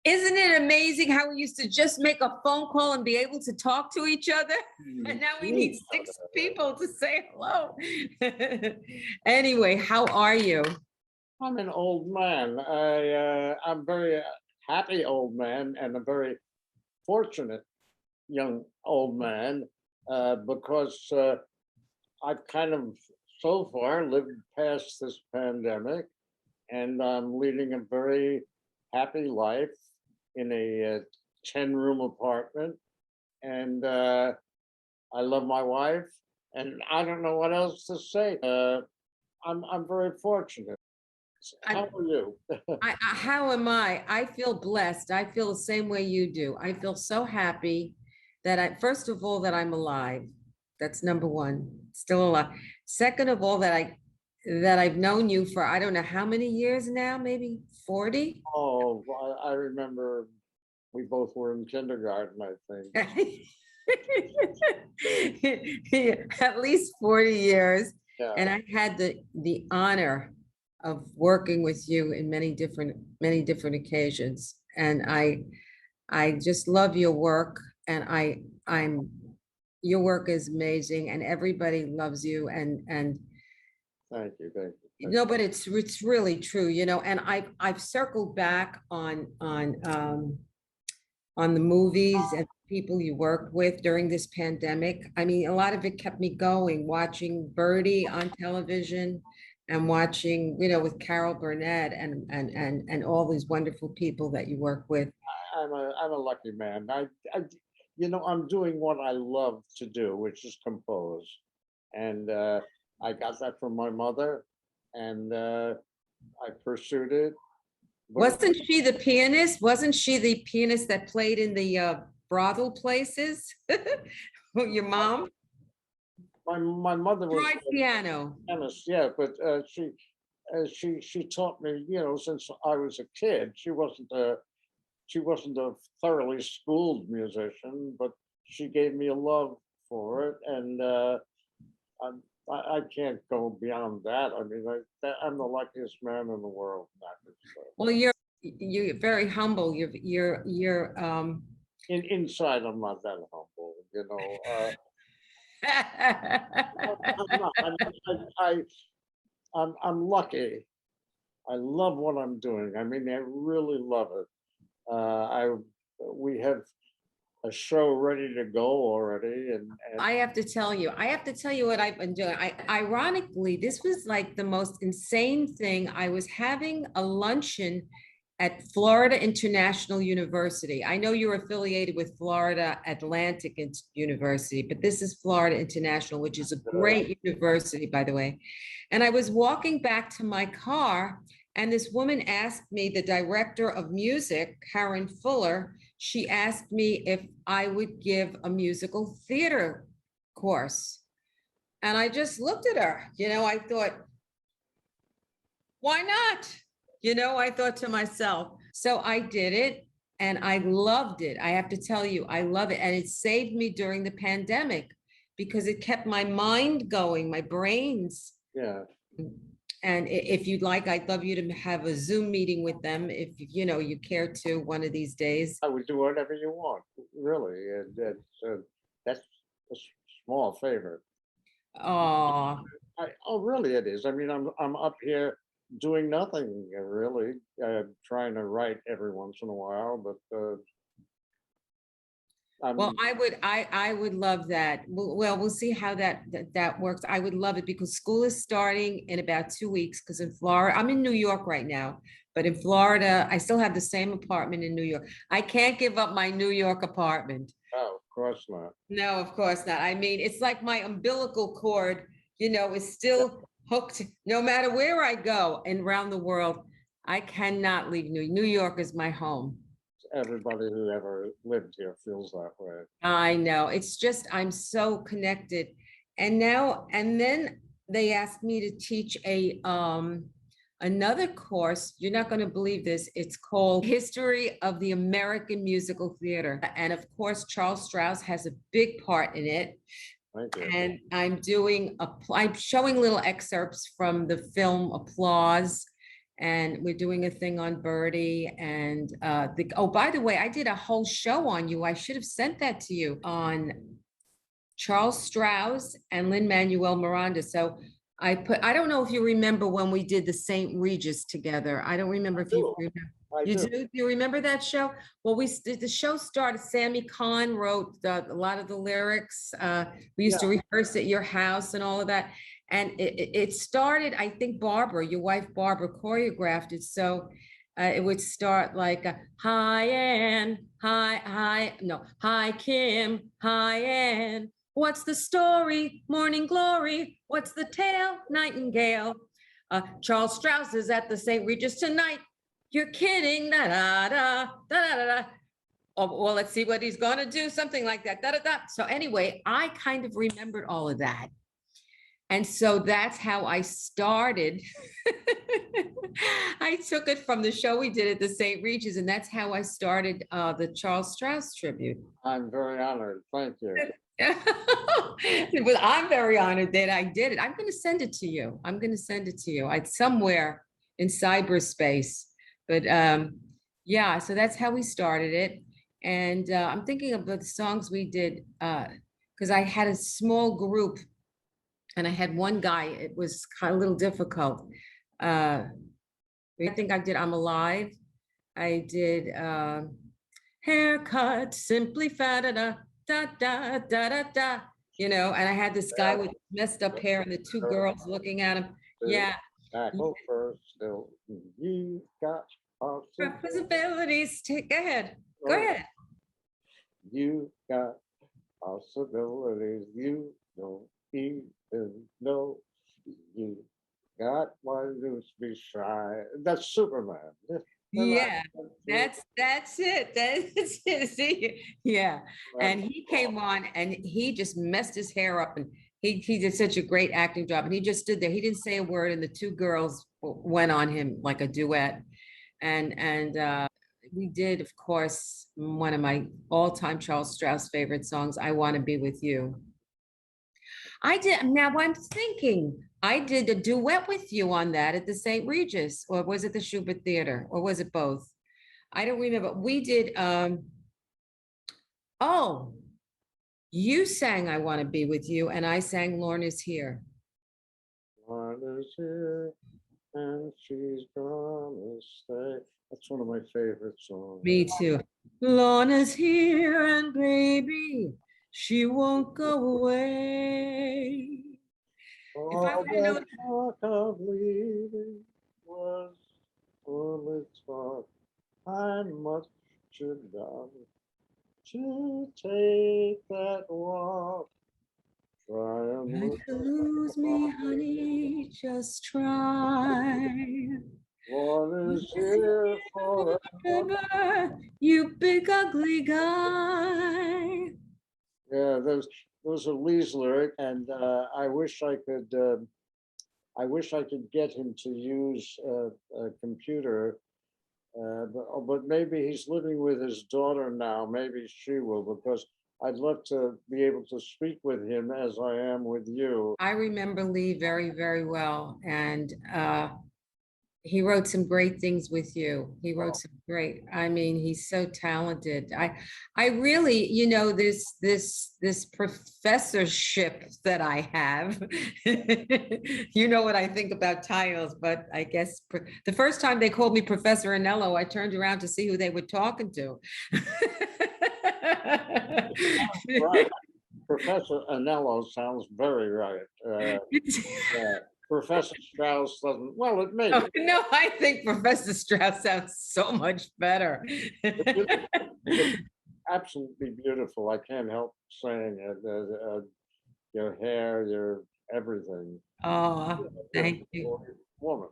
Isn't it amazing how we used to just make a phone call and be able to talk to each other? And now we need 6 people to say hello. Anyway, how are you? I'm an old man. I'm very happy old man and a very fortunate young old man because I've kind of so far lived past this pandemic, and I'm leading a very happy life in a 10-room apartment, and I love my wife, and I don't know what else to say. I'm very fortunate. How are you? How am I? I feel blessed. I feel the same way you do. I feel so happy that first of all, that I'm alive. That's number one, still alive. Second of all, that I've known you for, I don't know how many years now, maybe 40? Oh, I remember we both were in kindergarten, I think. At least 40 years. Yeah. And I had the honor of working with you in many different occasions. And I just love your work, and your work is amazing, and everybody loves you, and Thank you, thank you. no, but it's really true, and I've circled back on the movies and people you worked with during this pandemic. I mean, a lot of it kept me going, watching Birdie on television and watching, with Carol Burnett and all these wonderful people that you work with. I'm a lucky man. I'm doing what I love to do, which is compose, and I got that from my mother, and I pursued it. Wasn't she the pianist? Wasn't she the pianist that played in the brothel places? Your mom? My mother was Tried piano. pianist, yeah, but she taught me, since I was a kid. She wasn't a thoroughly schooled musician, but she gave me a love for it, and I can't go beyond that. I mean, I'm the luckiest man in the world in that respect. Well, you're very humble. You're Inside, I'm not that humble, I'm not. I'm lucky. I love what I'm doing. I mean, I really love it. We have a show ready to go already, and I have to tell you what I've been doing. Ironically, this was like the most insane thing. I was having a luncheon at Florida International University. I know you're affiliated with Florida Atlantic University, but this is Florida International, which is a great university, by the way. And I was walking back to my car, and this woman asked me, the director of music, Karen Fuller, she asked me if I would give a musical theater course. And I just looked at her, I thought, why not? I thought to myself. So I did it, and I loved it. I have to tell you, I love it. And it saved me during the pandemic because it kept my mind going, my brains. yeah. And if you'd like, I'd love you to have a Zoom meeting with them if you care to one of these days. I would do whatever you want, really. That's a small favor. Oh, Really, it is. I mean, I'm up here doing nothing really, trying to write every once in a while, but well, I would love that. Well, we'll see how that works. I would love it because school is starting in about 2 weeks. Because in Florida, I'm in New York right now, but in Florida, I still have the same apartment in New York. I can't give up my New York apartment. Oh, of course not. No, of course not. I mean, it's like my umbilical cord, is still hooked no matter where I go and around the world. I cannot leave New York is my home. Everybody who ever lived here feels that way. I know. It's just, I'm so connected. And then they asked me to teach another course. You're not going to believe this. It's called History of the American Musical Theater. And of course, Charles Strouse has a big part in it. Thank you. And I'm showing little excerpts from the film Applause. and we're doing a thing on Birdie. And oh, by the way, I did a whole show on you. I should have sent that to you on Charles Strouse and Lin-Manuel Miranda. So I don't know if you remember when we did the St. Regis together. I don't remember if you do. remember. I You do. do? Do you remember that show? Well, the show started, Sammy Kahn wrote a lot of the lyrics. We used to Yeah. rehearse at your house and all of that. And it started, I think Barbara, your wife Barbara, choreographed it. So it would start like, hi Ann, no, hi Kim, hi Ann. What's the story? Morning glory. What's the tale? Nightingale. Charles Strouse is at the St. Regis tonight. You're kidding. Da da da da da da. Oh, well, let's see what he's gonna do. Something like that. Da da da. So anyway, I kind of remembered all of that. And so that's how I started. I took it from the show we did at the St. Regis, and that's how I started the Charles Strouse tribute. I'm very honored. Thank you. Well, I'm very honored that I did it. I'm going to send it to you. I'm going to send it to you. It's somewhere in cyberspace. But yeah, so that's how we started it. And I'm thinking of the songs we did because I had a small group and I had one guy. It was kind of a little difficult. I think I did I'm Alive. I did Haircut, Simply Fat, da da da da da da. You know, and I had this guy with messed up hair and the two girls looking at him. Yeah. Tackle first, still, you got Possibilities. Go ahead. Go ahead. You got possibilities. You don't even know. You got one to be shy. That's Superman. Yeah, that's it. That's it. See, yeah. And he came on and he just messed his hair up and he did such a great acting job. And he just stood there. He didn't say a word, and the two girls went on him like a duet. And we did, of course, one of my all-time Charles Strouse favorite songs, I Want to Be With You. I did. Now I'm thinking I did a duet with you on that at the St. Regis, or was it the Schubert Theater, or was it both? I don't remember. We did. Oh, you sang "I Want to Be with You," and I sang "Lorna's Here." Lorna's here, and she's gonna stay. That's one of my favorite songs. Me too. Lorna's here, and baby, she won't go away. If I All would have known. that talk of leaving was only talk. I must have done to take that walk. Try and Try to lose me, honey, just try. One is here forever. Forever, you big ugly guy. Yeah, those are Lee's lyric, and I wish I could get him to use a computer, but maybe he's living with his daughter now. Maybe she will, because I'd love to be able to speak with him as I am with you. I remember Lee very, very well, and he wrote some great things with you. He wrote some great, I mean, he's so talented. I really, you know, this professorship that I have, you know what I think about titles, but I guess the first time they called me Professor Anello, I turned around to see who they were talking to. Right. Professor Anello sounds very right. Yeah. Professor Strauss doesn't, well, it may. No, I think Professor Strauss sounds so much better. Absolutely beautiful. I can't help saying it. Your hair, your everything. Oh, thank you. Woman.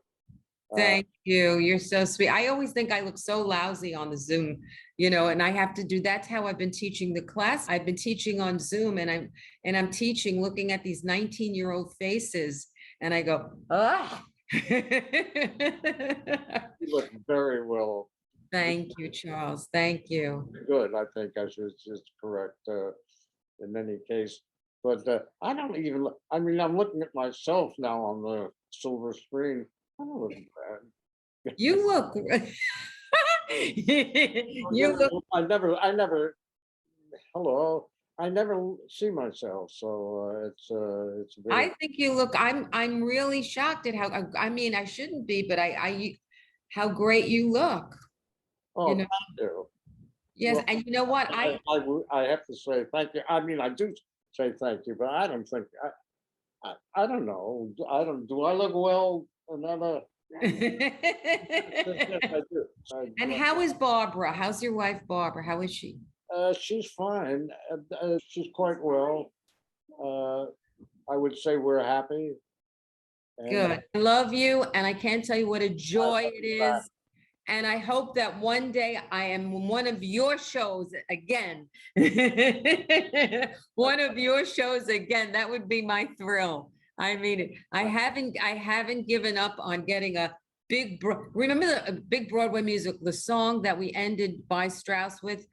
Thank you. You're so sweet. I always think I look so lousy on the Zoom, you know, and I have to do, that's how I've been teaching the class. I've been teaching on Zoom, and I'm teaching, looking at these 19-year-old faces, and I go, ah. You look very well. Thank you, Charles. Thank you. Good. I think I should just correct in any case. But I don't even look, I mean, I'm looking at myself now on the silver screen. I don't look bad. You look, you look, I never, hello, I never see myself, so it's very, I think you look, I'm really shocked at how, I mean, I shouldn't be, but how great you look, you oh, know? thank you. Yes, Well, and you know what? I have to say thank you. I mean, I do say thank you, but I don't think, I don't know. Do I look well? Another, yes, I do. And how is Barbara? How's your wife, Barbara? How is she? She's fine. She's quite well. Uh, I would say we're happy. And Good. I love you, and I can't tell you what a I joy love it you back. is. And I hope that one day I am in one of your shows again. One of your shows again. That would be my thrill. I mean, I haven't given up on getting a remember the big Broadway music, the song that we ended by Strouse with?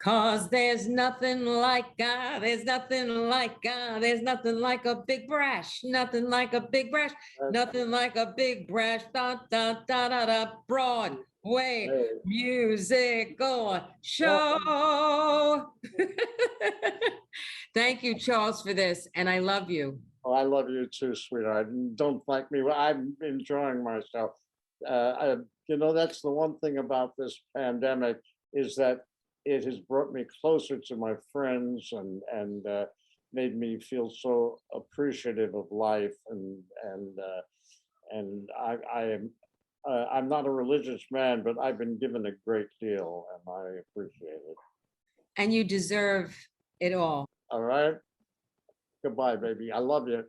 Cause there's nothing like there's nothing like a big brash, nothing like a big brash, nothing like a big brash, da da da da da, Broadway Hey, musical well, show. Thank you, Charles, for this, and I love you. oh, I love you too, sweetheart. And don't thank me. I'm enjoying myself. That's the one thing about this pandemic is that it has brought me closer to my friends and made me feel so appreciative of life and I am I'm not a religious man, but I've been given a great deal and I appreciate it. And you deserve it all. All right. Goodbye, baby. I love you.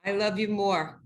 I love you more.